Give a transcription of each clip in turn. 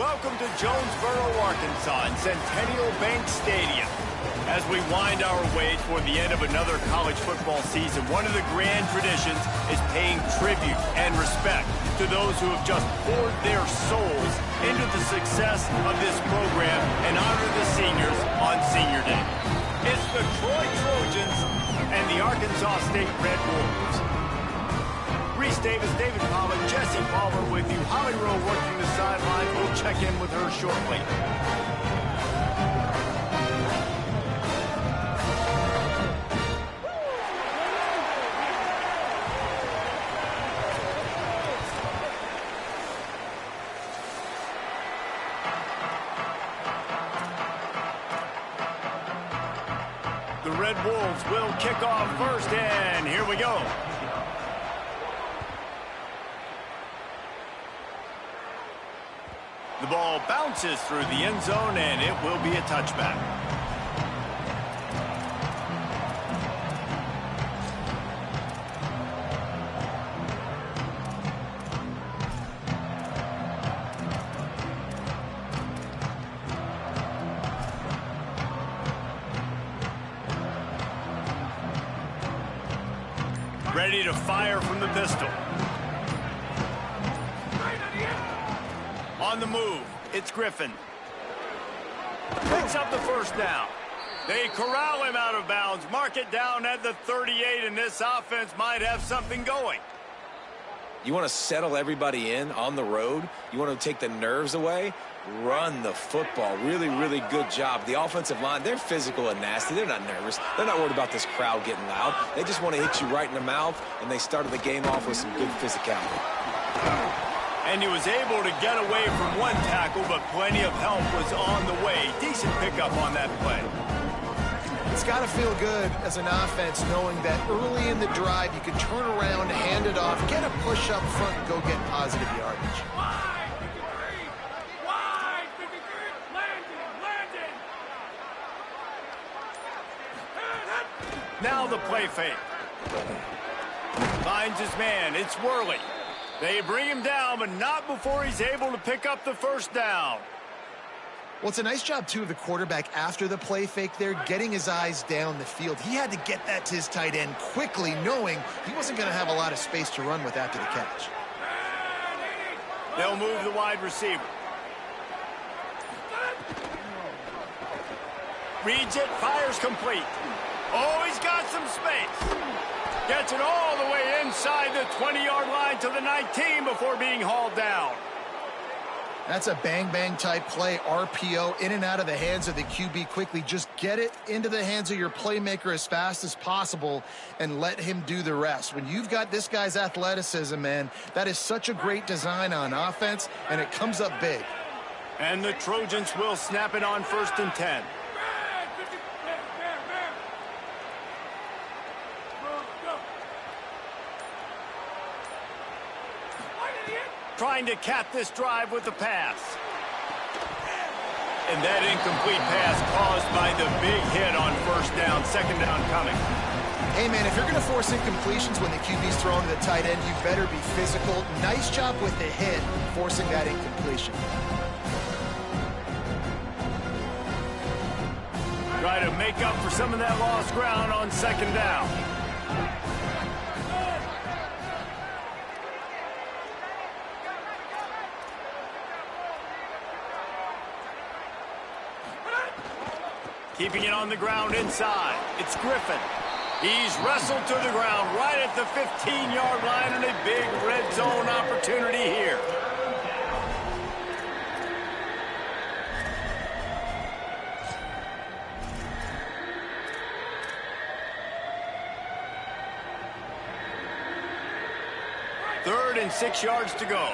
Welcome to Jonesboro, Arkansas, in Centennial Bank Stadium. As we wind our way toward the end of another college football season, one of the grand traditions is paying tribute and respect to those who have just poured their souls into the success of this program and honor the seniors on Senior Day. It's the Troy Trojans and the Arkansas State Red Wolves. Reese Davis, David Pollack, Jesse Palmer with you. Holly Rowe working the sideline. We'll check in with her shortly. The Red Wolves will kick off first, and here we go. The ball bounces through the end zone, and it will be a touchback. Ready to fire from the pistol. On the move, it's Griffin. Picks up the first down. They corral him out of bounds. Mark it down at the 38, and this offense might have something going. You want to settle everybody in on the road? You want to take the nerves away? Run the football. Really, really good job. The offensive line, they're physical and nasty. They're not nervous. They're not worried about this crowd getting loud. They just want to hit you right in the mouth, and they started the game off with some good physicality. And he was able to get away from one tackle, but plenty of help was on the way. Decent pickup on that play. It's got to feel good as an offense knowing that early in the drive you can turn around, hand it off, get a push up front, and go get positive yardage. Now the play fake. Finds his man. It's Worley. They bring him down, but not before he's able to pick up the first down. Well, it's a nice job, too, of the quarterback after the play fake there, getting his eyes down the field. He had to get that to his tight end quickly, knowing he wasn't going to have a lot of space to run with after the catch. They'll move the wide receiver. Reads it, fires complete. Oh, he's got some space. Gets it all the way inside the 20-yard line to the 19 before being hauled down. That's a bang-bang type play, RPO, in and out of the hands of the QB quickly. Just get it into the hands of your playmaker as fast as possible and let him do the rest. When you've got this guy's athleticism, man, that is such a great design on offense, and it comes up big. And the Trojans will snap it on 1st and 10. Trying to cap this drive with the pass. And that incomplete pass caused by the big hit on 1st down, 2nd down coming. Hey, man, if you're going to force incompletions when the QB's throwing to the tight end, you better be physical. Nice job with the hit, forcing that incompletion. Try to make up for some of that lost ground on 2nd down. Keeping it on the ground inside. It's Griffin. He's wrestled to the ground right at the 15-yard line, and a big red zone opportunity here. Third and 6 yards to go.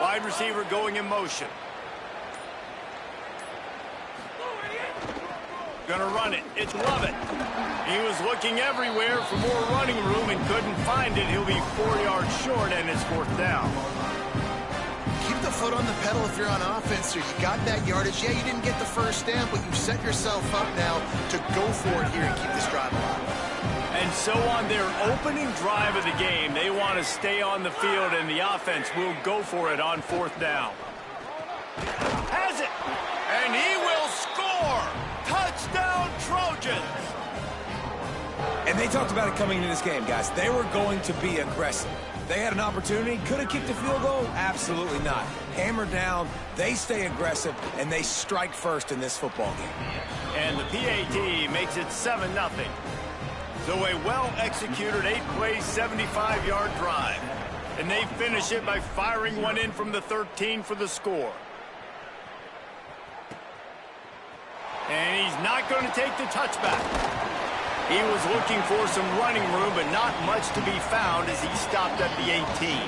Wide receiver going in motion. Gonna run it. It's Lovett. He was looking everywhere for more running room and couldn't find it. He'll be 4 yards short, and it's 4th down. Keep the foot on the pedal if you're on offense. So you got that yardage. Yeah, you didn't get the first down, but you've set yourself up now to go for it here and keep this drive alive. And so on their opening drive of the game, they want to stay on the field, and the offense will go for it on 4th down. Has it, and he will score! Touchdown, Trojans! And they talked about it coming into this game, guys. They were going to be aggressive. They had an opportunity. Could have kicked a field goal? Absolutely not. Hammer down, they stay aggressive, and they strike first in this football game. And the PAT makes it 7-0. So a well-executed 8-play, 75-yard drive. And they finish it by firing one in from the 13 for the score. And he's not going to take the touchback. He was looking for some running room, but not much to be found as he stopped at the 18.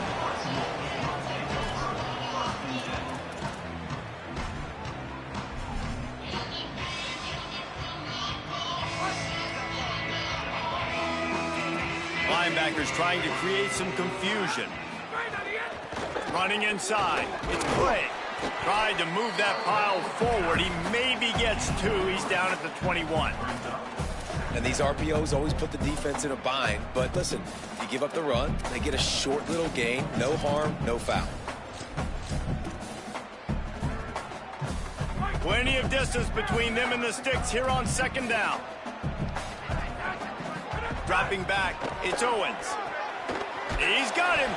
Linebackers trying to create some confusion. Running inside. It's Clay. Tried to move that pile forward. He maybe gets 2. He's down at the 21. And these RPOs always put the defense in a bind. But listen, you give up the run, they get a short little gain. No harm, no foul. Plenty of distance between them and the sticks here on 2nd down. Dropping back, it's Owens. He's got him.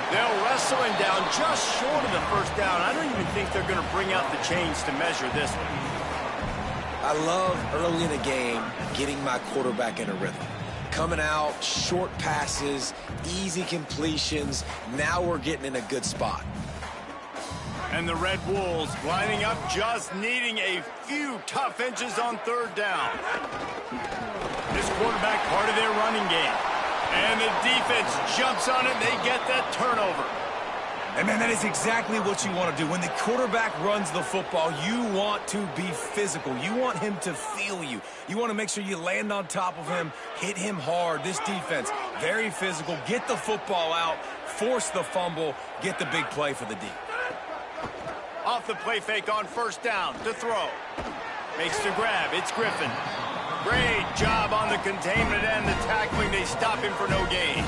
They'll wrestle him down just short of the 1st down. I don't even think they're going to bring out the chains to measure this one. I love early in a game getting my quarterback in a rhythm. Coming out, short passes, easy completions. Now we're getting in a good spot. And the Red Wolves lining up, just needing a few tough inches on 3rd down. This quarterback part of their running game. And the defense jumps on it, and they get that turnover. And, man, that is exactly what you want to do. When the quarterback runs the football, you want to be physical. You want him to feel you. You want to make sure you land on top of him, hit him hard. This defense, very physical. Get the football out, force the fumble, get the big play for the D. Off the play fake on 1st down to throw. Makes the grab. It's Griffin. Great job on the containment and the tackling. They stop him for no gain.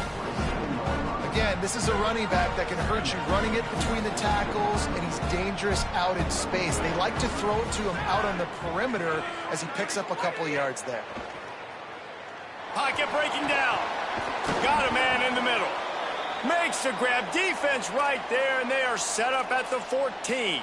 Again, this is a running back that can hurt you running it between the tackles, and he's dangerous out in space. They like to throw it to him out on the perimeter as he picks up a couple of yards there. Pocket breaking down. Got a man in the middle. Makes the grab. Defense right there, and they are set up at the 14.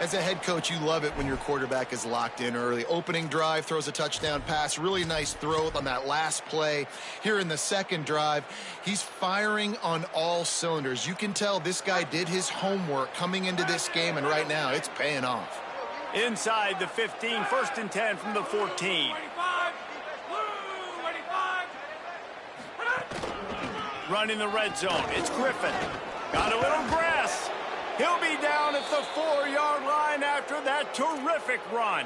As a head coach, you love it when your quarterback is locked in early. Opening drive, throws a touchdown pass. Really nice throw on that last play. Here in the 2nd drive, he's firing on all cylinders. You can tell this guy did his homework coming into this game, and right now it's paying off. Inside the 15, 1st and 10 from the 14. Running the red zone. It's Griffin. Got a little grass. He'll be down at the 4-yard line after that terrific run.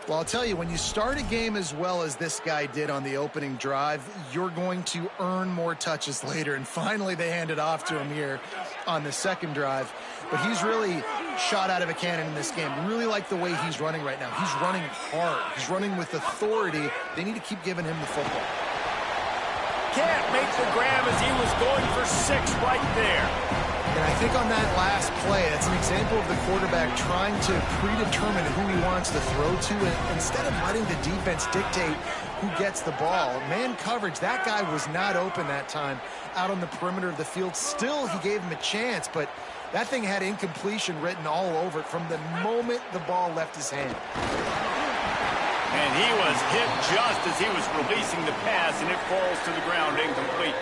Well, I'll tell you, when you start a game as well as this guy did on the opening drive, you're going to earn more touches later. And finally, they hand it off to him here on the 2nd drive. But he's really shot out of a cannon in this game. Really like the way he's running right now. He's running hard. He's running with authority. They need to keep giving him the football. Can't make the grab as he was going for 6 right there. And I think on that last play, that's an example of the quarterback trying to predetermine who he wants to throw to, and instead of letting the defense dictate who gets the ball. Man coverage, that guy was not open that time out on the perimeter of the field. Still, he gave him a chance, but that thing had incompletion written all over it from the moment the ball left his hand. And he was hit just as he was releasing the pass, and it falls to the ground incomplete.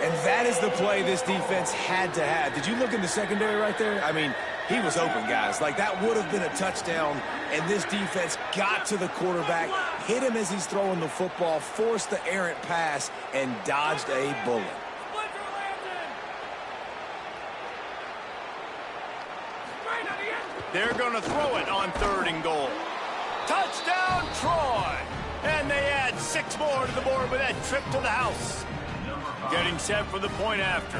And that is the play this defense had to have. Did you look in the secondary right there? I mean, he was open, guys. Like, that would have been a touchdown, and this defense got to the quarterback, hit him as he's throwing the football, forced the errant pass, and dodged a bullet. They're going to throw it on 3rd and goal. Touchdown, Troy! And they add 6 more to the board with that trip to the house. Getting set for the point after.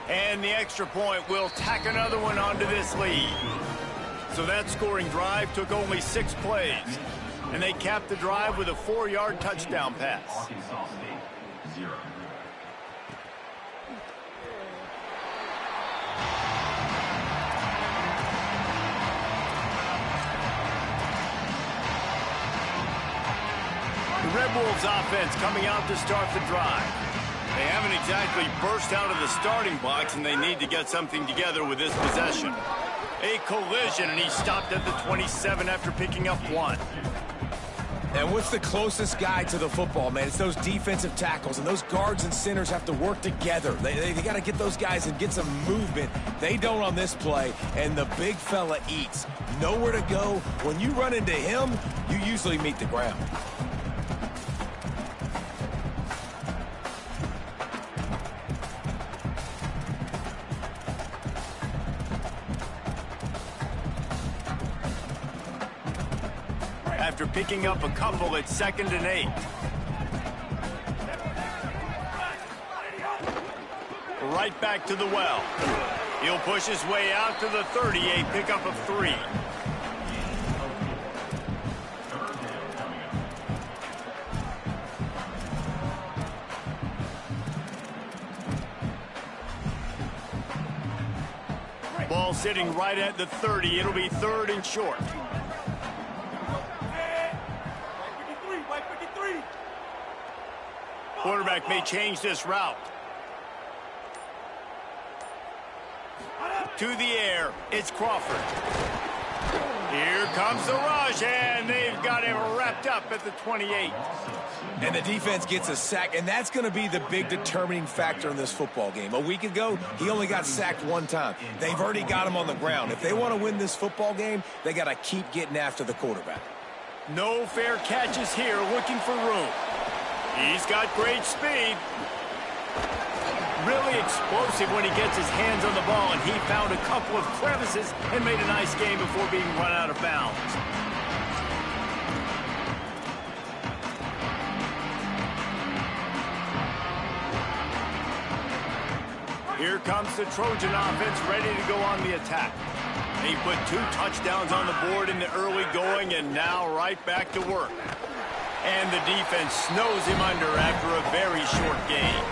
And the extra point will tack another one onto this lead. So that scoring drive took only 6 plays. And they capped the drive with a 4-yard touchdown pass. The Red Wolves offense coming out to start the drive. They haven't exactly burst out of the starting blocks, and they need to get something together with this possession. A collision, and he stopped at the 27 after picking up 1. And what's the closest guy to the football, man? It's those defensive tackles, and those guards and centers have to work together. They got to get those guys and get some movement. They don't on this play, and the big fella eats. Nowhere to go. When you run into him, you usually meet the ground. After picking up a couple at 2nd and 8. Right back to the well. He'll push his way out to the 30, a pickup of 3. Ball sitting right at the 30. It'll be 3rd and short. Quarterback may change this route. To the air, it's Crawford. Here comes the rush, and they've got him wrapped up at the 28. And the defense gets a sack, and that's going to be the big determining factor in this football game. A week ago, he only got sacked 1 time. They've already got him on the ground. If they want to win this football game, they got to keep getting after the quarterback. No fair catches here, looking for room. He's got great speed. Really explosive when he gets his hands on the ball, and he found a couple of crevices and made a nice game before being run out of bounds. Here comes the Trojan offense ready to go on the attack. He put 2 touchdowns on the board in the early going, and now right back to work. And the defense snows him under after a very short game.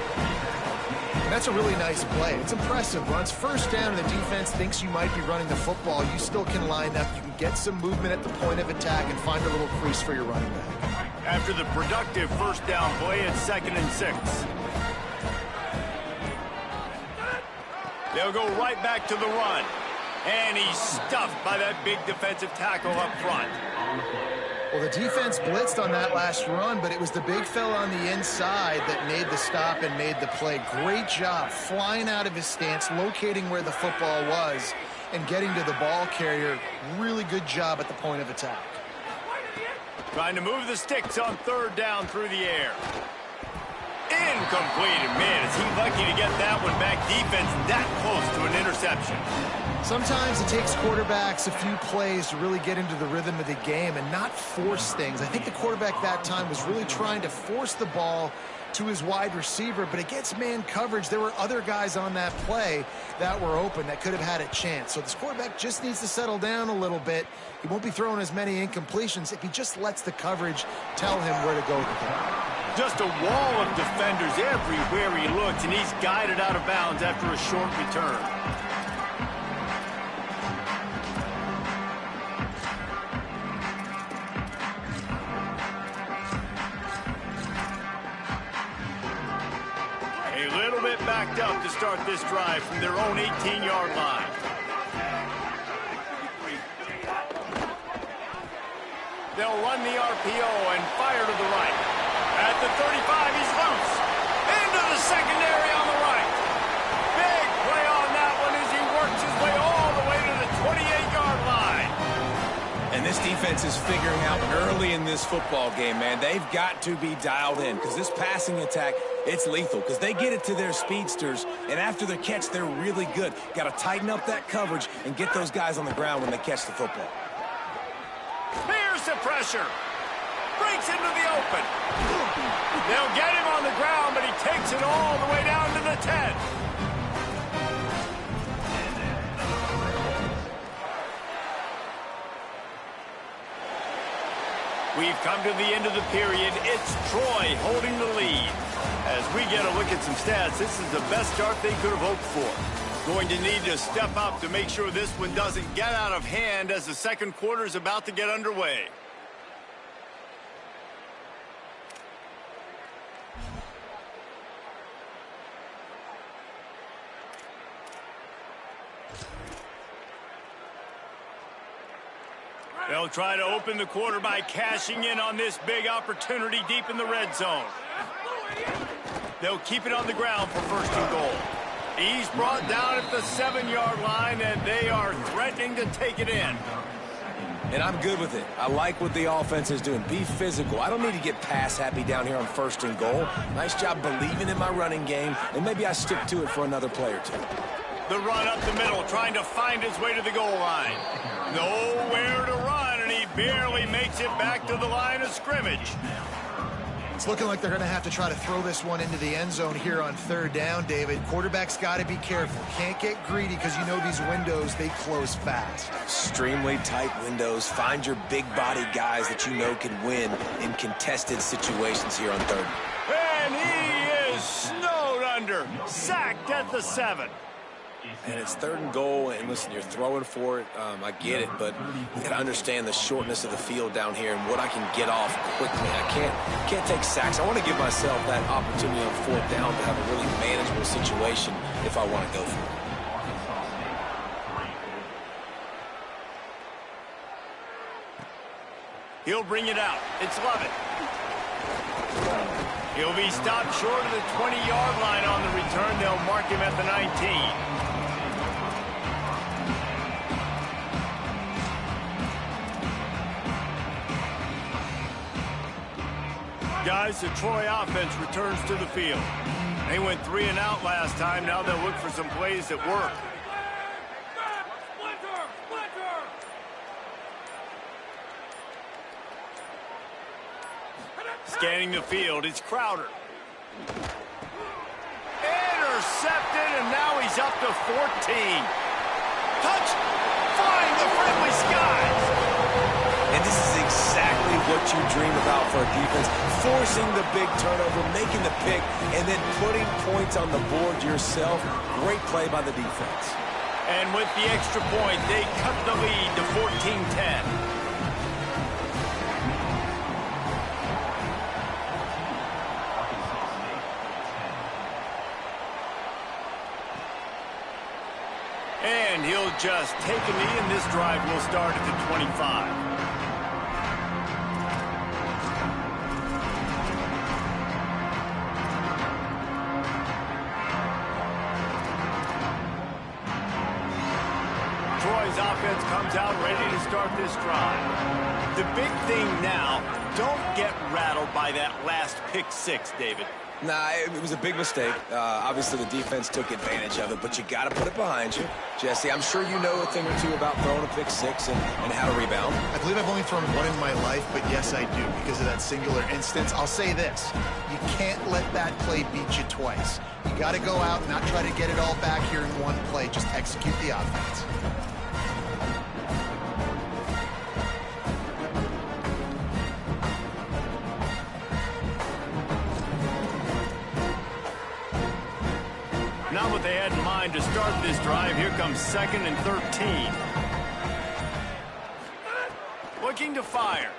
That's a really nice play. It's impressive. Once first down and the defense thinks you might be running the football, you still can line up. You can get some movement at the point of attack and find a little crease for your running back. After the productive first down play at 2nd and 6. They'll go right back to the run. And he's stuffed by that big defensive tackle up front. Well, the defense blitzed on that last run, but it was the big fella on the inside that made the stop and made the play. Great job flying out of his stance, locating where the football was, and getting to the ball carrier. Really good job at the point of attack. Trying to move the sticks on 3rd down through the air. Incomplete. And man, is he lucky to get that one back. Defense that close to an interception. Sometimes it takes quarterbacks a few plays to really get into the rhythm of the game and not force things. I think the quarterback that time was really trying to force the ball to his wide receiver, but against man coverage, there were other guys on that play that were open that could have had a chance. So this quarterback just needs to settle down a little bit. He won't be throwing as many incompletions if he just lets the coverage tell him where to go with the ball. Just a wall of defenders everywhere he looks, and he's guided out of bounds after a short return. A little bit backed up to start this drive from their own 18-yard line. They'll run the RPO and fire to the right. At the 35, he's loose. Into the secondary on the right. Big play on that one as he works his way all the way to the 28-yard line. And this defense is figuring out early in this football game, man. They've got to be dialed in because this passing attack, it's lethal because they get it to their speedsters, and after the catch, they're really good. Got to tighten up that coverage and get those guys on the ground when they catch the football. Here's the pressure. Breaks into the open. They'll get him on the ground, but he takes it all the way down to the 10. we've come to the end of the period. It's Troy holding the lead. As we get a look at some stats, this is the best start they could have hoped for. Going to need to step up to make sure this one doesn't get out of hand as the second quarter is about to get underway. They'll try to open the quarter by cashing in on this big opportunity deep in the red zone. They'll keep it on the ground for first and goal. He's brought down at the 7-yard line, and they are threatening to take it in. And I'm good with it. I like what the offense is doing. Be physical. I don't need to get pass happy down here on first and goal. Nice job believing in my running game, and maybe I stick to it for another play or two. The run up the middle, trying to find his way to the goal line. Nowhere to run, and he barely makes it back to the line of scrimmage. It's looking like they're going to have to try to throw this one into the end zone here on third down, David. Quarterback's got to be careful. Can't get greedy because you know these windows, they close fast. Extremely tight windows. Find your big body guys that you know can win in contested situations here on third. And he is snowed under, sacked at the 7. And it's third and goal, and listen, you're throwing for it. I get it, but you got to understand the shortness of the field down here and what I can get off quickly. I can't take sacks. I want to give myself that opportunity on fourth down to have a really manageable situation if I want to go for it. He'll bring it out. It's Lovett. He'll be stopped short of the 20-yard line on the return. They'll mark him at the 19. Guys, the Troy offense returns to the field. They went 3 and out last time. Now they'll look for some plays that work. Scanning the field, it's Crowder. Intercepted, and now he's up to 14. Touch! Flying the friendly skies! And this is exactly what you dream about for a defense. Forcing the big turnover, making the pick, and then putting points on the board yourself. Great play by the defense. And with the extra point, they cut the lead to 14-10. And he'll just take a knee, and this drive will start at the 25. Troy's offense comes out ready to start this drive. The big thing now, don't get rattled by that last pick six, David. Nah, it was a big mistake. Obviously, the defense took advantage of it, but you got to put it behind you. Jesse, I'm sure you know a thing or two about throwing a pick six and how to rebound. I believe I've only thrown one in my life, but yes, I do because of that singular instance. I'll say this. You can't let that play beat you twice. You got to go out and not try to get it all back here in one play. Just execute the offense. Not what they had in mind to start this drive. Here comes 2nd and 13. Looking to fire.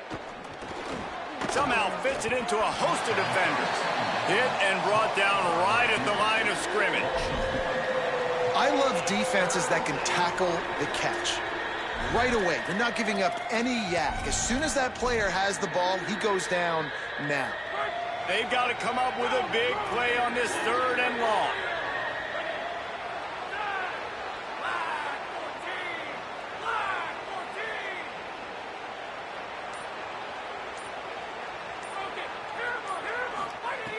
Somehow fits it into a host of defenders. Hit and brought down right at the line of scrimmage. I love defenses that can tackle the catch. Right away, they're not giving up any yak. As soon as that player has the ball, he goes down now. They've got to come up with a big play on this 3rd and long.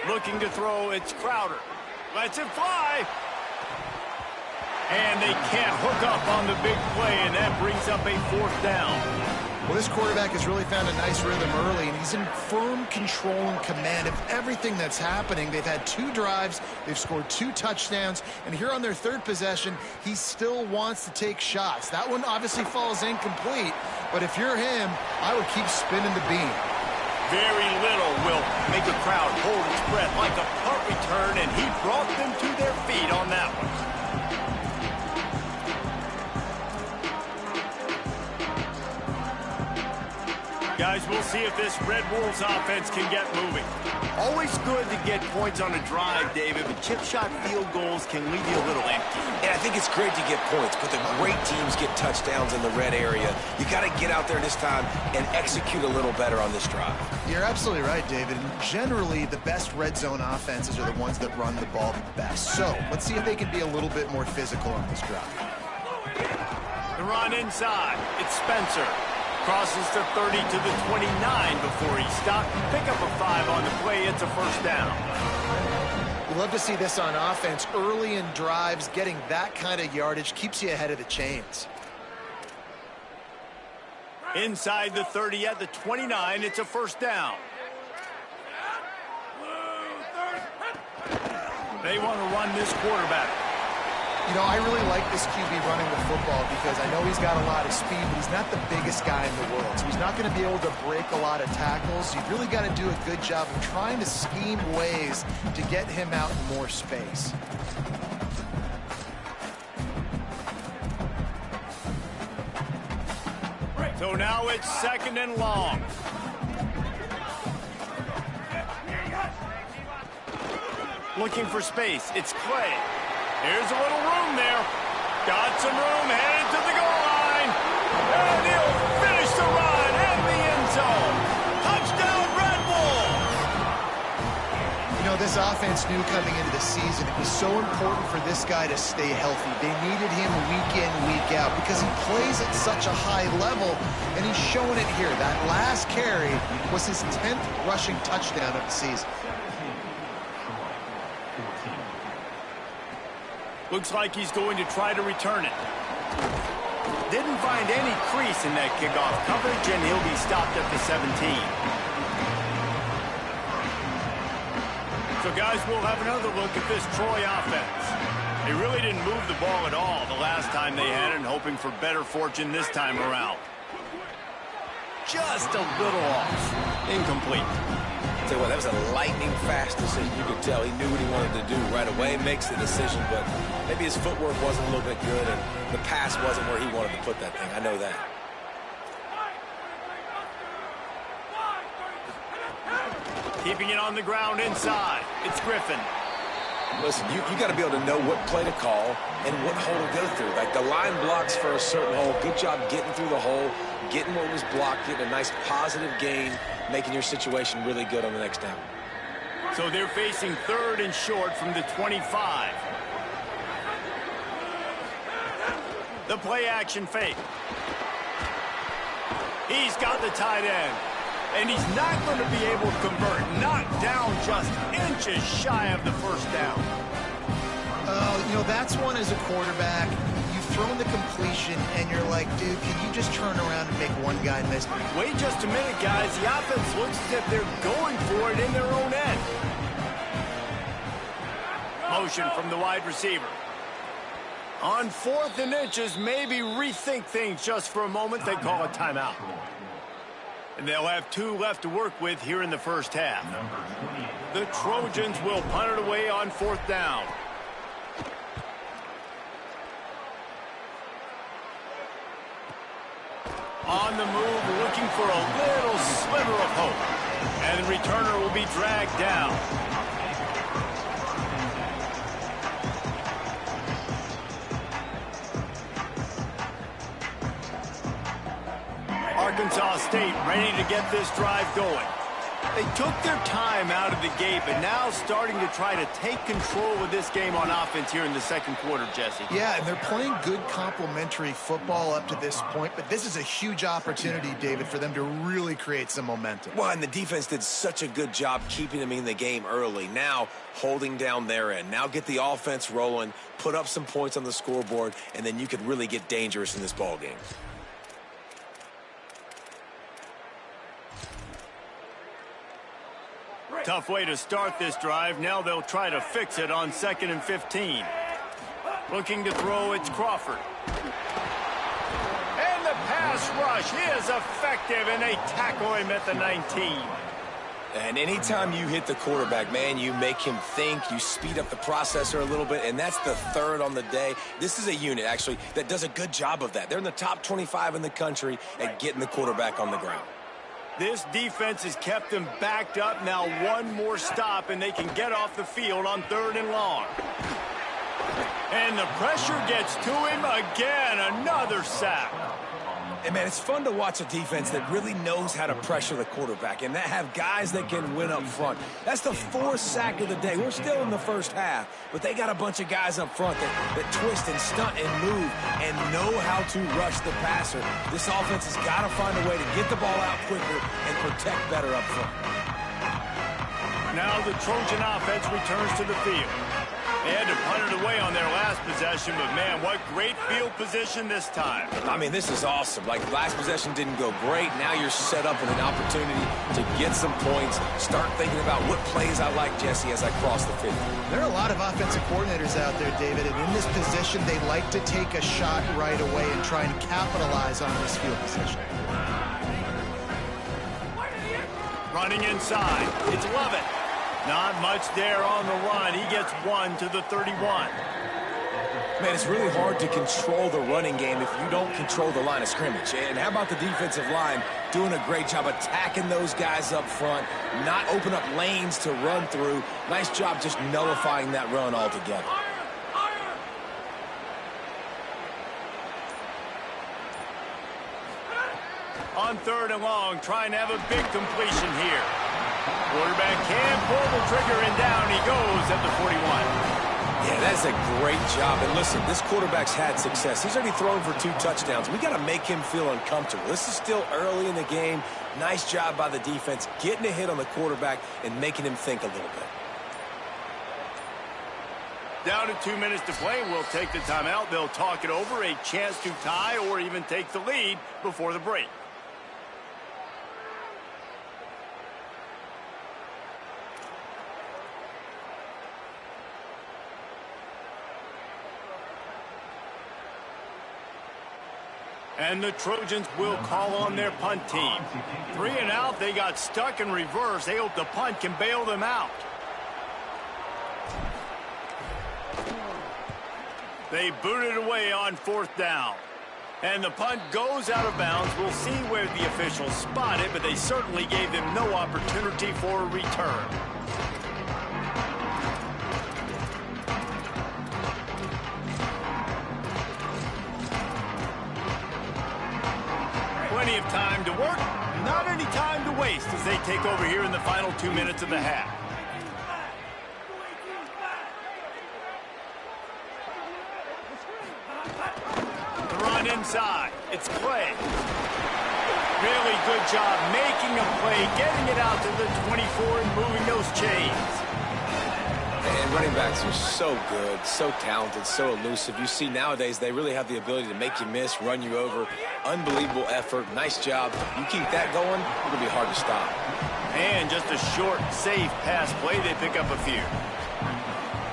Looking to throw, it's Crowder. Lets it fly. And they can't hook up on the big play, and that brings up a 4th down. Well, this quarterback has really found a nice rhythm early, and he's in firm control and command of everything that's happening. They've had 2 drives. They've scored 2 touchdowns. And here on their 3rd possession, he still wants to take shots. That one obviously falls incomplete. But if you're him, I would keep spinning the beam. Very little will make a crowd hold its breath like a punt return, and he brought them to their feet on that one. Guys, we'll see if this Red Wolves offense can get moving. Always good to get points on a drive, David, but chip shot field goals can leave you a little empty. And I think it's great to get points, but the great teams get touchdowns in the red area. You got to get out there this time and execute a little better on this drive. You're absolutely right, David. And generally, the best red zone offenses are the ones that run the ball the best. So let's see if they can be a little bit more physical on this drive. The run inside. It's Spencer. Crosses the 30 to the 29 before he stopped. Pick up a 5 on the play. It's a first down. We love to see this on offense. Early in drives, getting that kind of yardage keeps you ahead of the chains. Inside the 30 at the 29, it's a first down. They want to run this quarterback. You know, I really like this QB running the football because I know he's got a lot of speed, but he's not the biggest guy in the world. So he's not going to be able to break a lot of tackles. You've really got to do a good job of trying to scheme ways to get him out in more space. So now it's second and long. Looking for space. It's Clay. Here's a little room there. Got some room, headed to the goal line. And he'll finish the run in the end zone. Touchdown, Red Wolves! You know, this offense knew coming into the season it was so important for this guy to stay healthy. They needed him week in, week out because he plays at such a high level, and he's showing it here. That last carry was his 10th rushing touchdown of the season. Looks like he's going to try to return it. Didn't find any crease in that kickoff coverage, and he'll be stopped at the 17. So, guys, we'll have another look at this Troy offense. They really didn't move the ball at all the last time they had it, and hoping for better fortune this time around. Just a little off. Incomplete. Tell you what, that was a lightning-fast decision. You could tell he knew what he wanted to do right away, makes the decision, but maybe his footwork wasn't a little bit good, and the pass wasn't where he wanted to put that thing. I know that. Keeping it on the ground inside. It's Griffin. Listen, you got to be able to know what play to call and what hole to go through. Like, the line blocks for a certain hole. Good job getting through the hole, getting what was blocked, getting a nice positive gain, making your situation really good on the next down. So they're facing third and short from the 25. The play action fake. He's got the tight end. And he's not going to be able to convert. Knocked down just inches shy of the first down. You know, that's one as a quarterback. You've thrown the completion, and you're like, dude, can you just turn around and make one guy miss? Wait just a minute, guys. The offense looks as if they're going for it in their own end. Motion from the wide receiver. On 4th and inches, maybe rethink things just for a moment. They call a timeout. And they'll have 2 left to work with here in the first half. The Trojans will punt it away on 4th down. On the move, looking for a little sliver of hope. And the returner will be dragged down. Arkansas State ready to get this drive going. They took their time out of the gate, but now starting to try to take control of this game on offense here in the second quarter, Jesse. Yeah, and they're playing good complementary football up to this point, but this is a huge opportunity, David, for them to really create some momentum. Well, and the defense did such a good job keeping them in the game early. Now, holding down their end. Now get the offense rolling, put up some points on the scoreboard, and then you could really get dangerous in this ball game. Tough way to start this drive. Now they'll try to fix it on 2nd and 15. Looking to throw, it's Crawford. And the pass rush is effective, and they tackle him at the 19. And anytime you hit the quarterback, man, you make him think, you speed up the processor a little bit, and that's the third on the day. This is a unit, actually, that does a good job of that. They're in the top 25 in the country at getting the quarterback on the ground. This defense has kept them backed up. Now one more stop, and they can get off the field on 3rd and long. And the pressure gets to him again. Another sack. And, man, it's fun to watch a defense that really knows how to pressure the quarterback and that have guys that can win up front. That's the 4th sack of the day. We're still in the first half, but they got a bunch of guys up front that twist and stunt and move and know how to rush the passer. This offense has got to find a way to get the ball out quicker and protect better up front. Now the Trojan offense returns to the field. They had to punt it away on their last possession, but, man, what great field position this time. I mean, this is awesome. Like, last possession didn't go great. Now you're set up with an opportunity to get some points, start thinking about what plays I like, Jesse, as I cross the field. There are a lot of offensive coordinators out there, David, and in this position, they like to take a shot right away and try and capitalize on this field position. Running inside. It's Lovett. Not much there on the run. He gets 1 to the 31. Man, it's really hard to control the running game if you don't control the line of scrimmage. And how about the defensive line doing a great job attacking those guys up front, not open up lanes to run through. Nice job just nullifying that run altogether. On 3rd and long, trying to have a big completion here. Quarterback can pull the trigger, and down he goes at the 41. Yeah, that's a great job. And listen, this quarterback's had success. He's already thrown for 2 touchdowns. We got to make him feel uncomfortable. This is still early in the game. Nice job by the defense, getting a hit on the quarterback and making him think a little bit. Down to 2 minutes to play. We'll take the timeout. They'll talk it over. A chance to tie or even take the lead before the break. And the Trojans will call on their punt team. 3 and out. They got stuck in reverse. They hope the punt can bail them out. They booted away on 4th down. And the punt goes out of bounds. We'll see where the officials spot it, but they certainly gave them no opportunity for a return. Plenty of time to work, not any time to waste as they take over here in the final 2 minutes of the half. The run inside. It's Clay. Really good job making a play, getting it out to the 24 and moving those chains. And running backs are so good, so talented, so elusive. You see nowadays they really have the ability to make you miss, run you over. Unbelievable effort. Nice job. You keep that going, it'll be hard to stop. And just a short, safe pass play. They pick up a few.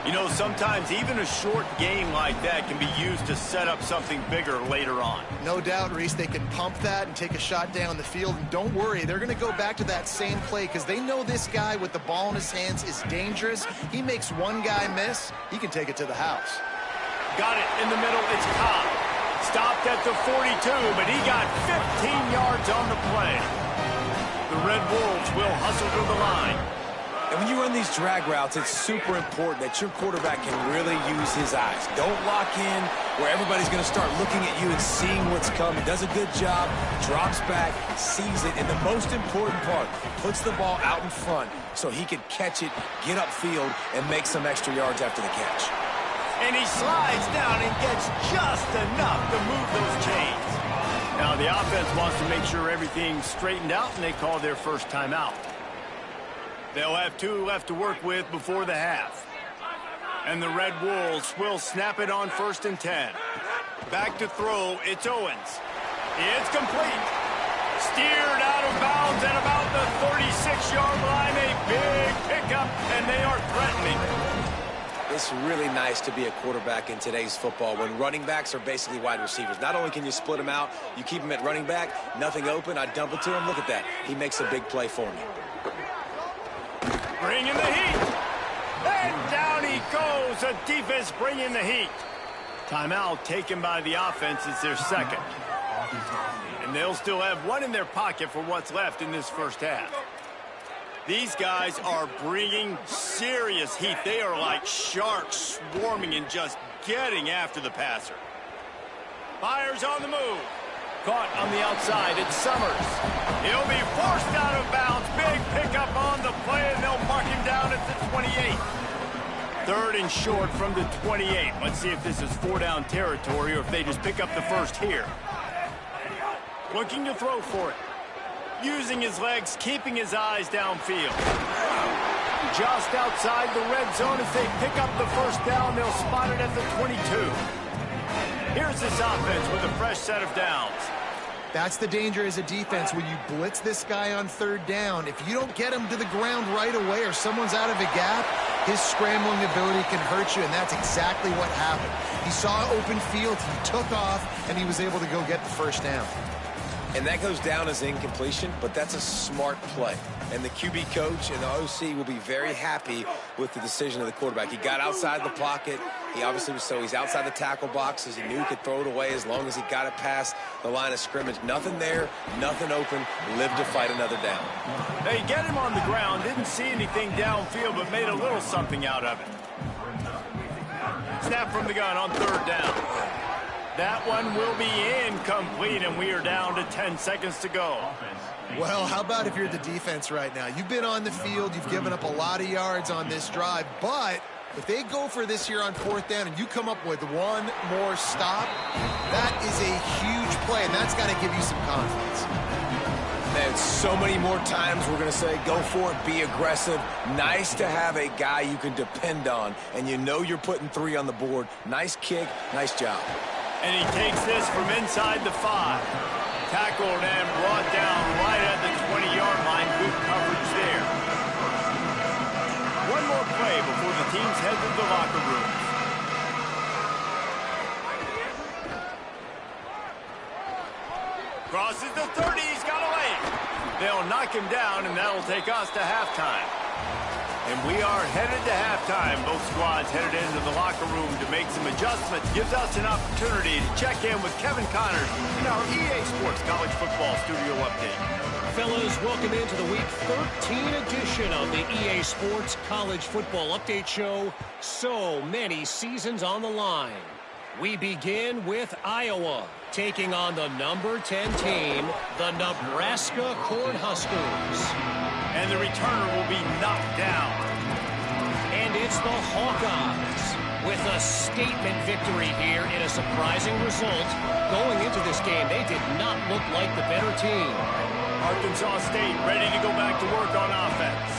You know, sometimes even a short game like that can be used to set up something bigger later on. No doubt, Reese, they can pump that and take a shot down the field. And don't worry, they're going to go back to that same play because they know this guy with the ball in his hands is dangerous. He makes one guy miss, he can take it to the house. Got it in the middle. It's Cobb. Stopped at the 42, but he got 15 yards on the play. The Red Wolves will hustle to the line. And when you run these drag routes, it's super important that your quarterback can really use his eyes. Don't lock in where everybody's going to start looking at you and seeing what's coming. Does a good job, drops back, sees it, and the most important part, puts the ball out in front so he can catch it, get upfield, and make some extra yards after the catch. And he slides down and gets just enough to move those chains. Now the offense wants to make sure everything's straightened out, and they call their first timeout. They'll have 2 left to work with before the half. And the Red Wolves will snap it on 1st and 10. Back to throw, it's Owens. It's complete. Steered out of bounds at about the 36-yard line. A big pickup, and they are threatening. It's really nice to be a quarterback in today's football when running backs are basically wide receivers. Not only can you split them out, you keep them at running back, nothing open, I dump it to him. Look at that. He makes a big play for me. Bringing the heat. And down he goes. The defense bringing the heat. Timeout taken by the offense. It's their second. And they'll still have one in their pocket for what's left in this first half. These guys are bringing serious heat. They are like sharks swarming and just getting after the passer. Fires on the move. Caught on the outside. It's Summers. He'll be forced out of bounds. Big pickup on the play, and they'll mark him down at the 28. Third and short from the 28. Let's see if this is four-down territory or if they just pick up the first here. Looking to throw for it. Using his legs, keeping his eyes downfield. Just outside the red zone as they pick up the first down. They'll spot it at the 22. Here's this offense with a fresh set of downs. That's the danger as a defense when you blitz this guy on third down. If you don't get him to the ground right away or someone's out of a gap, his scrambling ability can hurt you, and that's exactly what happened. He saw open field, he took off, and he was able to go get the first down. And that goes down as incompletion, but that's a smart play. And the QB coach and the OC will be very happy with the decision of the quarterback. He got outside the pocket. He obviously was he's outside the tackle boxes. He knew he could throw it away as long as he got it past the line of scrimmage. Nothing there, nothing open. Lived to fight another down. They get him on the ground. Didn't see anything downfield, but made a little something out of it. Snap from the gun on third down. That one will be incomplete, and we are down to 10 seconds to go. Well, how about if you're the defense right now? You've been on the field, you've given up a lot of yards on this drive, but if they go for this here on fourth down and you come up with one more stop, that is a huge play, and that's got to give you some confidence. And so many more times we're going to say, go for it, be aggressive. Nice to have a guy you can depend on, and you know you're putting 3 on the board. Nice kick, nice job. And he takes this from inside the 5. Tackled and brought down right at the 20-yard line. Good coverage there. One more play before the teams head to the locker rooms. Crosses the 30. He's got away. They'll knock him down, and that'll take us to halftime. And we are headed to halftime. Both squads headed into the locker room to make some adjustments. Gives us an opportunity to check in with Kevin Connors in our EA Sports College Football Studio Update. Fellas, welcome into the Week 13 edition of the EA Sports College Football Update Show. So many seasons on the line. We begin with Iowa, taking on the number 10 team, the Nebraska Cornhuskers. And the returner will be knocked down. And it's the Hawkeyes with a statement victory here in a surprising result. Going into this game, they did not look like the better team. Arkansas State ready to go back to work on offense.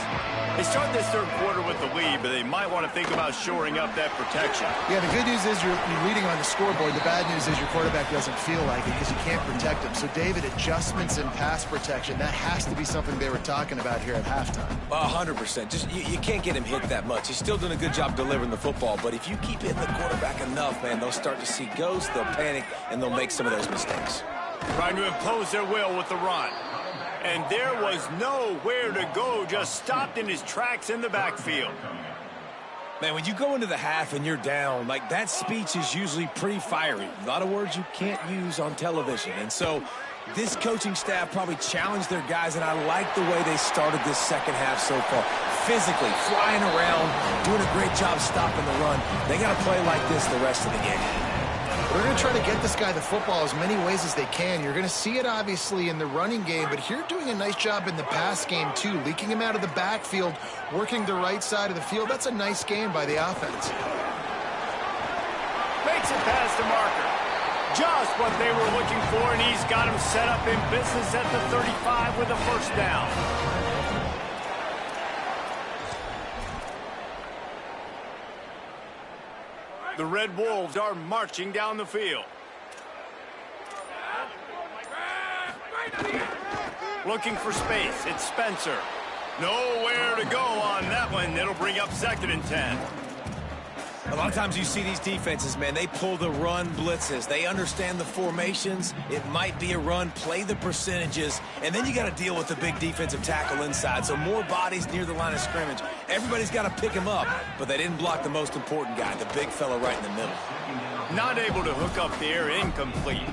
They start this third quarter with the lead, but they might want to think about shoring up that protection. Yeah, the good news is you're leading on the scoreboard. The bad news is your quarterback doesn't feel like it because you can't protect him. So, David, adjustments in pass protection, that has to be something they were talking about here at halftime. 100%. Just you can't get him hit that much. He's still doing a good job delivering the football, but if you keep hitting the quarterback enough, man, they'll start to see ghosts, they'll panic, and they'll make some of those mistakes. Trying to impose their will with the run. And there was nowhere to go, just stopped in his tracks in the backfield. Man, when you go into the half and you're down, like that speech is usually pretty fiery. A lot of words you can't use on television. And so this coaching staff probably challenged their guys, and I like the way they started this second half so far. Physically, flying around, doing a great job stopping the run. They got to play like this the rest of the game. They're going to try to get this guy the football as many ways as they can. You're going to see it, obviously, in the running game, but here doing a nice job in the pass game, too. Leaking him out of the backfield, working the right side of the field. That's a nice game by the offense. Makes it past the marker. Just what they were looking for, and he's got him set up in business at the 35 with a first down. The Red Wolves are marching down the field. Looking for space. It's Spencer. Nowhere to go on that one. It'll bring up second and 10. A lot of times you see these defenses, man, they pull the run blitzes. They understand the formations. It might be a run, play the percentages, and then you got to deal with the big defensive tackle inside. So more bodies near the line of scrimmage. Everybody's got to pick him up, but they didn't block the most important guy, the big fella right in the middle. Not able to hook up there, incomplete.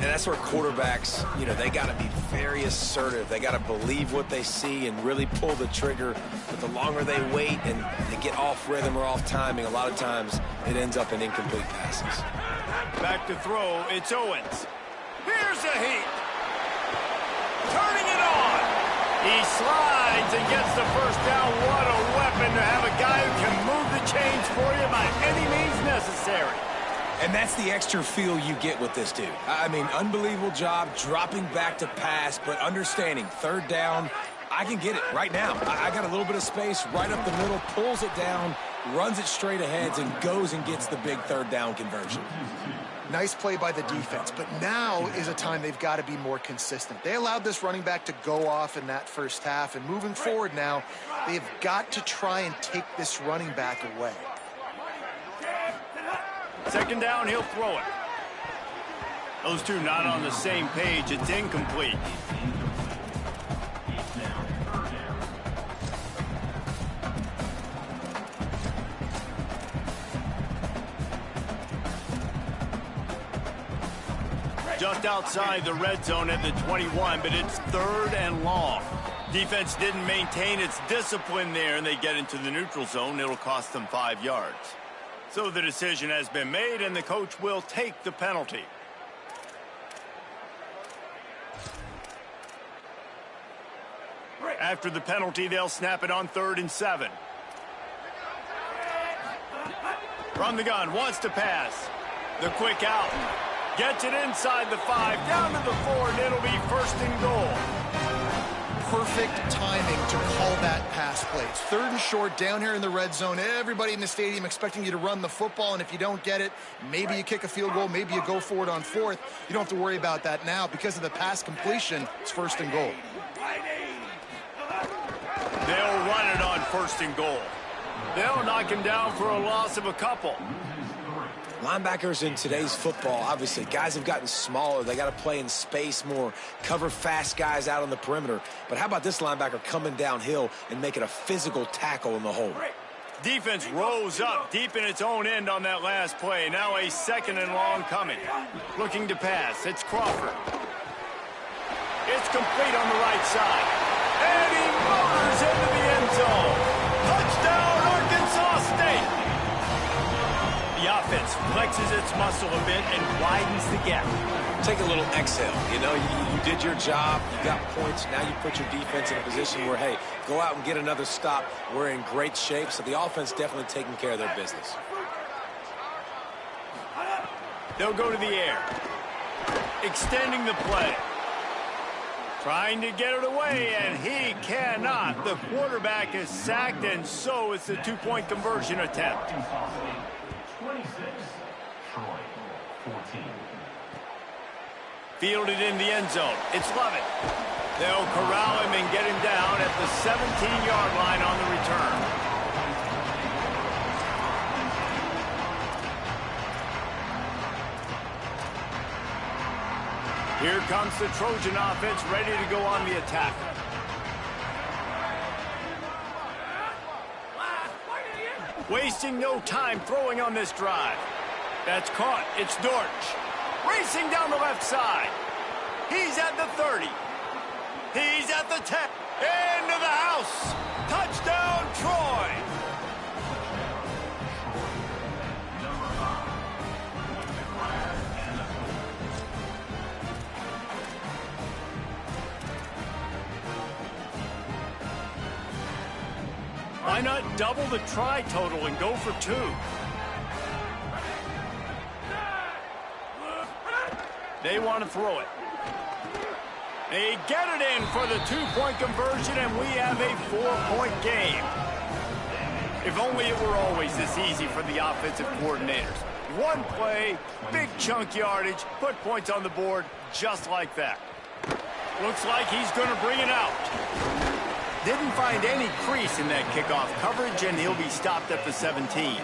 And that's where quarterbacks, you know, they got to be very assertive. They got to believe what they see and really pull the trigger. But the longer they wait and they get off rhythm or off timing, a lot of times it ends up in incomplete passes. Back to throw, it's Owens. Here's a heat. Turning it on. He slides and gets the first down. What a weapon to have a guy who can move the chains for you by any means necessary. And that's the extra feel you get with this dude. I mean, unbelievable job dropping back to pass, but understanding third down, I can get it right now. I got a little bit of space right up the middle, pulls it down, runs it straight ahead, and goes and gets the big third down conversion. Nice play by the defense, but now is a time they've got to be more consistent. They allowed this running back to go off in that first half, and moving forward now, they've got to try and take this running back away. Second down, he'll throw it. Those two not on the same page. It's incomplete. Just outside the red zone at the 21, but it's third and long. Defense didn't maintain its discipline there, and they get into the neutral zone. It'll cost them 5 yards. So the decision has been made, and the coach will take the penalty. After the penalty, they'll snap it on 3rd and 7. From the gun, wants to pass. The quick out. Gets it inside the 5, down to the 4, and it'll be 1st and goal. Perfect timing to call that pass play. It's 3rd and short down here in the red zone. Everybody in the stadium expecting you to run the football, and if you don't get it, maybe you kick a field goal, maybe you go for it on 4th. You don't have to worry about that now. Because of the pass completion, it's 1st and goal. They'll run it on 1st and goal. They'll knock him down for a loss of a couple. Linebackers in today's football, obviously, guys have gotten smaller. They got to play in space more, cover fast guys out on the perimeter. But how about this linebacker coming downhill and making a physical tackle in the hole? Defense rose up deep in its own end on that last play. Now a 2nd and long coming. Looking to pass. It's Crawford. It's complete on the right side. And he motors into the end zone. Touchdown, Arkansas State. The offense flexes its muscle a bit and widens the gap. Take a little exhale. You know, you did your job. You got points. Now you put your defense in a position where, hey, go out and get another stop. We're in great shape. So the offense definitely taking care of their business. They'll go to the air. Extending the play. Trying to get it away, and he cannot. The quarterback is sacked, and so is the 2-point conversion attempt. 26, Troy, 14. Fielded in the end zone. It's Lovett. They'll corral him and get him down at the 17-yard line on the return. Here comes the Trojan offense ready to go on the attack. Wasting no time throwing on this drive. That's caught. It's Dortch. Racing down the left side. He's at the 30. He's at the 10. Into the house. Touchdown, Troy. Why not double the try total and go for 2? They want to throw it. They get it in for the 2-point conversion, and we have a 4-point game. If only it were always this easy for the offensive coordinators. One play, big chunk yardage, put points on the board just like that. Looks like he's going to bring it out. Didn't find any crease in that kickoff coverage, and he'll be stopped at the 17.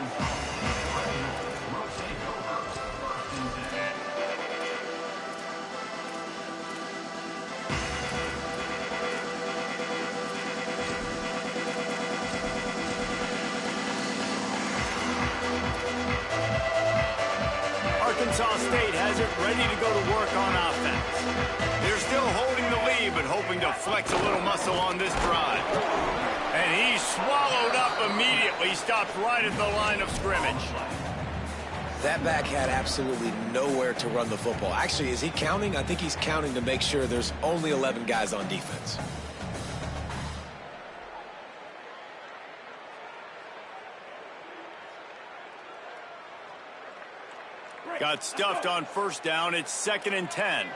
Arkansas State has it ready to go to work on offense. They're still holding the lead, but hoping to flex a little muscle on this drive. And he's swallowed up immediately, stopped right at the line of scrimmage. That back had absolutely nowhere to run the football. Actually, is he counting? I think he's counting to make sure there's only 11 guys on defense. Got stuffed on first down. It's 2nd and 10.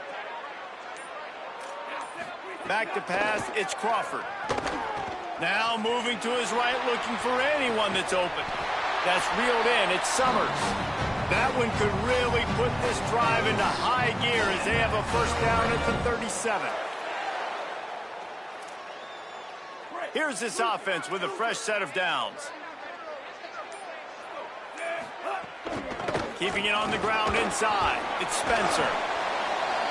Back to pass. It's Crawford. Now moving to his right, looking for anyone that's open. That's reeled in. It's Summers. That one could really put this drive into high gear as they have a first down at the 37. Here's this offense with a fresh set of downs. Keeping it on the ground inside. It's Spencer.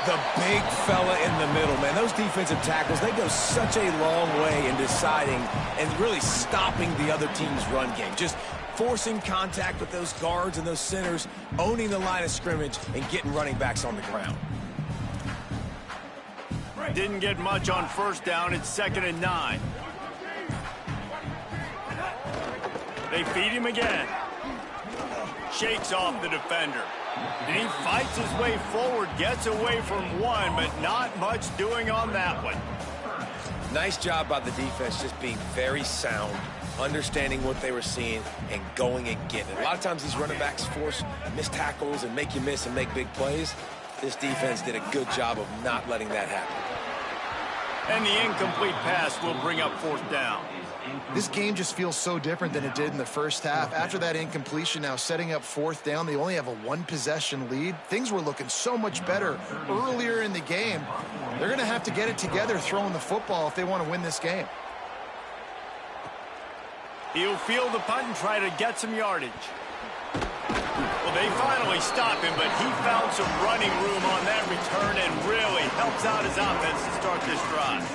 The big fella in the middle, man. Those defensive tackles, they go such a long way in deciding and really stopping the other team's run game. Just forcing contact with those guards and those centers, owning the line of scrimmage, and getting running backs on the ground. Didn't get much on first down. It's 2nd and 9. They feed him again. Shakes off the defender. And he fights his way forward, gets away from one, but not much doing on that one. Nice job by the defense, just being very sound, understanding what they were seeing, and going and getting it. A lot of times these running backs force missed tackles and make you miss and make big plays. This defense did a good job of not letting that happen. And the incomplete pass will bring up 4th down. This game just feels so different than it did in the first half. After that incompletion, now setting up 4th down, they only have a 1-possession lead. Things were looking so much better earlier in the game. They're going to have to get it together throwing the football if they want to win this game. He'll field the punt and try to get some yardage. Well, they finally stop him, but he found some running room on that return and really helps out his offense to start this drive.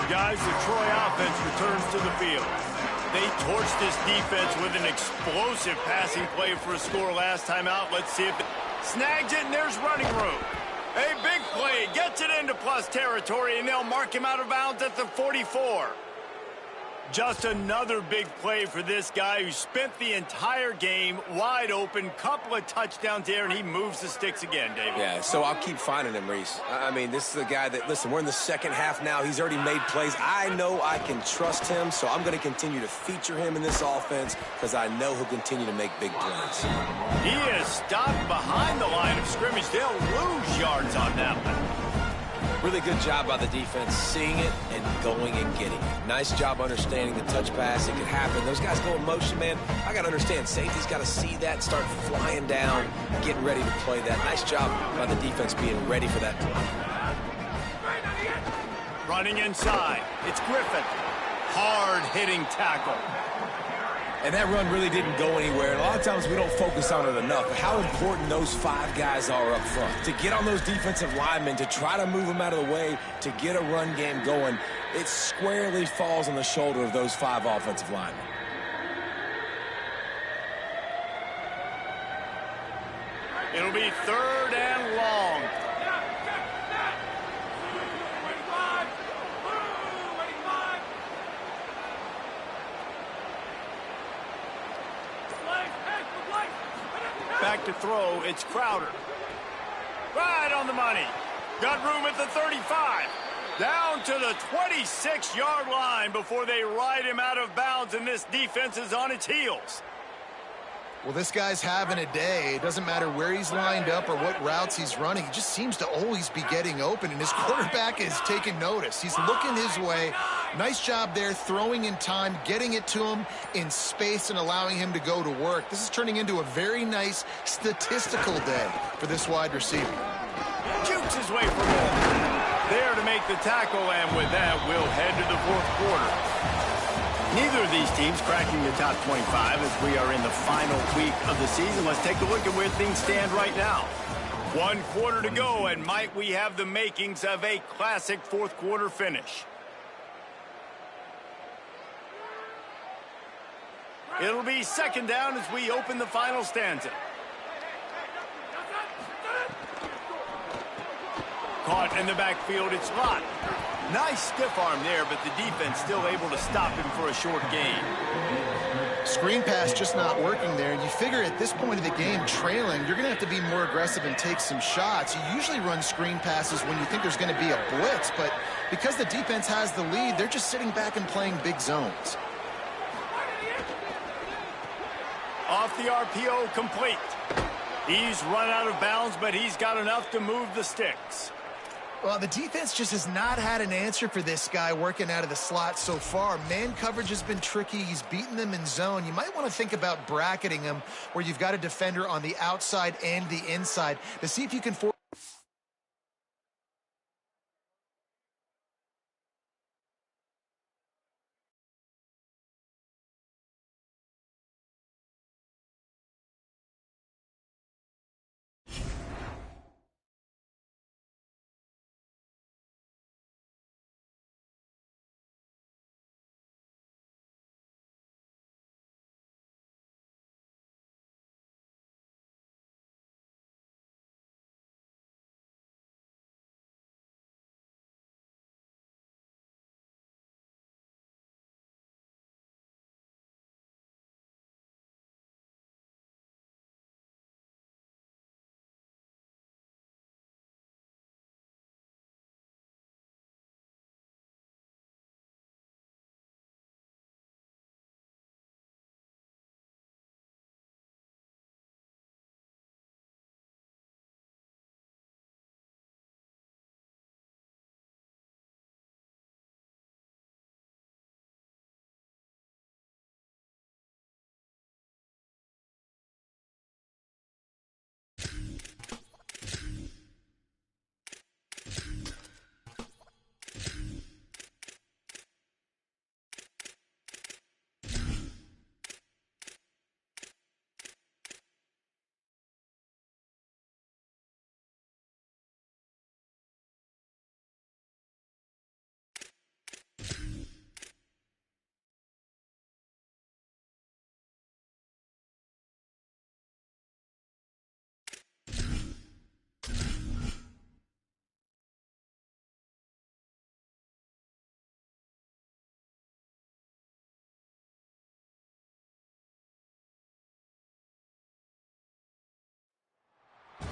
Guys, the Troy offense returns to the field. They torched this defense with an explosive passing play for a score last time out. Let's see if it snags it, and there's running room. A big play, gets it into plus territory, and they'll mark him out of bounds at the 44. Just another big play for this guy who spent the entire game wide open, couple of touchdowns there, and he moves the sticks again, David. Yeah, so I'll keep finding him, Reese. I mean, this is a guy that, listen, we're in the second half now. He's already made plays. I know I can trust him, so I'm going to continue to feature him in this offense because I know he'll continue to make big plays. He is stopped behind the line of scrimmage. They'll lose yards on that one. Really good job by the defense, seeing it and going and getting it. Nice job understanding the touch pass. It could happen. Those guys go in motion, man. I got to understand. Safety's got to see that, start flying down, getting ready to play that. Nice job by the defense being ready for that play. Running inside. It's Griffin. Hard-hitting tackle. And that run really didn't go anywhere. And a lot of times we don't focus on it enough. But how important those 5 guys are up front. To get on those defensive linemen, to try to move them out of the way, to get a run game going, it squarely falls on the shoulder of those 5 offensive linemen. It'll be 3rd and long. Back to throw, it's Crowder. Right on the money. Got room at the 35. Down to the 26-yard line before they ride him out of bounds, and this defense is on its heels. Well, this guy's having a day. It doesn't matter where he's lined up or what routes he's running. He just seems to always be getting open, and his quarterback is taking notice. He's looking his way, Nice job there, throwing in time, getting it to him in space, and allowing him to go to work. This is turning into a very nice statistical day for this wide receiver. Jukes his way for goal. There to make the tackle, and with that, we'll head to the fourth quarter. Neither of these teams cracking the top 25 as we are in the final week of the season. Let's take a look at where things stand right now. 1 quarter to go, and might we have the makings of a classic fourth quarter finish. It'll be second down as we open the final stanza. Caught in the backfield, it's Lott. Nice stiff arm there, but the defense still able to stop him for a short gain. Screen pass just not working there. You figure at this point of the game, trailing, you're going to have to be more aggressive and take some shots. You usually run screen passes when you think there's going to be a blitz, but because the defense has the lead, they're just sitting back and playing big zones. Off the RPO, complete. He's run out of bounds, but he's got enough to move the sticks. Well, the defense just has not had an answer for this guy working out of the slot so far. Man coverage has been tricky. He's beaten them in zone. You might want to think about bracketing him where you've got a defender on the outside and the inside to see if you can force.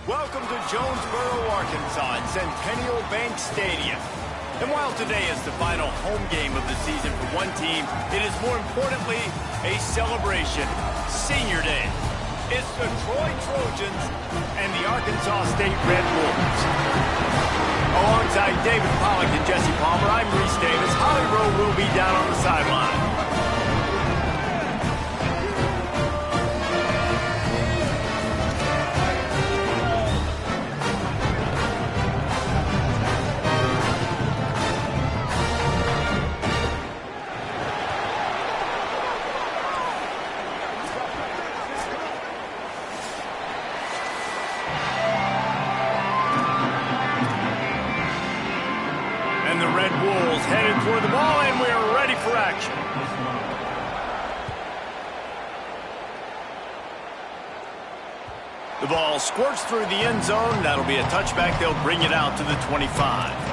Welcome to Jonesboro, Arkansas, in Centennial Bank Stadium. And while today is the final home game of the season for one team, it is more importantly a celebration. Senior Day. It's the Troy Trojans and the Arkansas State Red Wolves. Alongside David Pollack and Jesse Palmer, I'm Reese Davis. Holly Rowe will be down on the sideline. Headed for the ball, and we are ready for action. The ball squirts through the end zone. That'll be a touchback. They'll bring it out to the 25.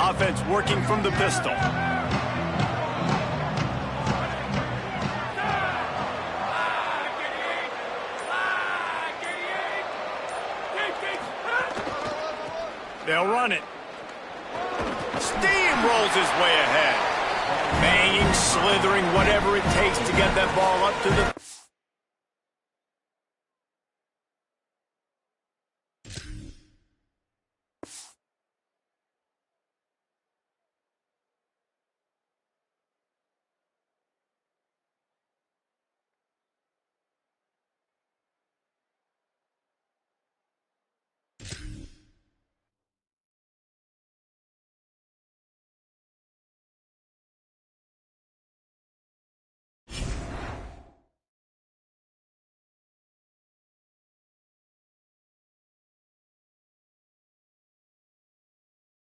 Offense working from the pistol. They'll run it. steamrolls his way ahead. Banging, slithering, whatever it takes to get that ball up to the